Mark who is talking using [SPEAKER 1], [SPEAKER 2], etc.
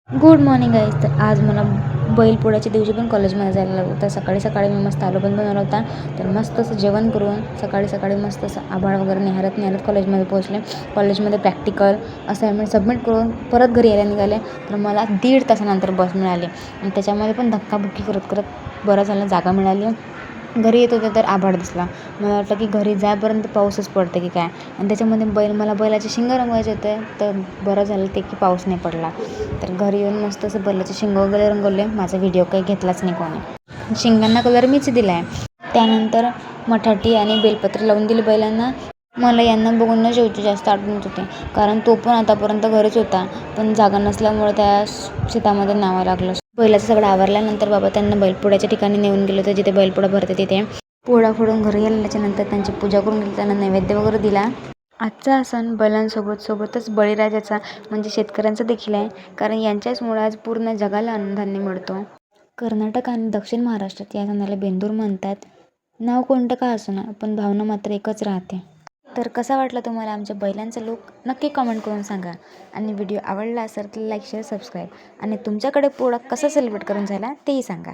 [SPEAKER 1] Good morning guys. तर आज मला बैलपोळ्याच्या दिवशी पण कॉलेजमध्ये जायला लागलं. तर सकाळी सकाळी मी मस्त आलो पण बनवला होता. तर मस्त असं जेवण करून सकाळी सकाळी मस्त असं आभाळ वगैरे निहारत कॉलेजमध्ये पोहोचले. कॉलेजमध्ये प्रॅक्टिकल असाइनमेंट सबमिट करून परत घरी यायला निघाले. तर मला 1.5 तासानंतर बस मिळाली आणि त्याच्यामध्ये पण धक्काबुक्की करत करत बरं झालं जागा मिळाली. घरी येत होते तर आभाळ दिसला. मला वाटलं की घरी जाईपर्यंत पाऊसच पडते की काय, आणि त्याच्यामध्ये मला बैलाचे शिंग रंगवायचे होते. तर बरं झालं ते की पाऊस नाही पडला. तर घरी येऊन मस्त असं बैलाचे शिंग वगैरे रंगवले. माझा व्हिडिओ काही घेतलाच नाही कोणी. शिंगांना कलर मीच दिला आहे. त्यानंतर मठाठी आणि बेलपत्र लावून दिले बैलांना. मला यांना बघून न शेवटी जास्त आठवण येत होते, कारण तो पण आतापर्यंत घरीच होता, पण जागा नसल्यामुळे त्या शेतामध्ये न्यावं लागलं. बैलाचं सगळं आवरल्यानंतर बाबा त्यांना बैलपोळ्याच्या ठिकाणी नेऊन गेलो होतं, जिथे बैलपोळा भरते तिथे. पोळा फोडून घरी आल्याच्यानंतर त्यांची पूजा करून घेतली, त्यांना नैवेद्य वगैरे दिला. आजचा सण बैलांसोबतच बळीराजाचा म्हणजे शेतकऱ्यांचा देखील आहे, कारण यांच्याचमुळे आज पूर्ण जगाला अन्नधान्य मिळतो. कर्नाटक आणि दक्षिण महाराष्ट्रात या सणाला बेंदूर म्हणतात. नाव कोणतं का असना, पण भावना मात्र एकच राहते. तर कसा वाटला तुम्हाला आमच्या बैलांचा लूक, नक्की कमेंट करून सांगा. आणि व्हिडिओ आवडला असेल तर लाईक, शेअर, सबस्क्राईब. आणि तुमच्याकडे पोळा कसा सेलिब्रेट करून झाला तेही सांगा.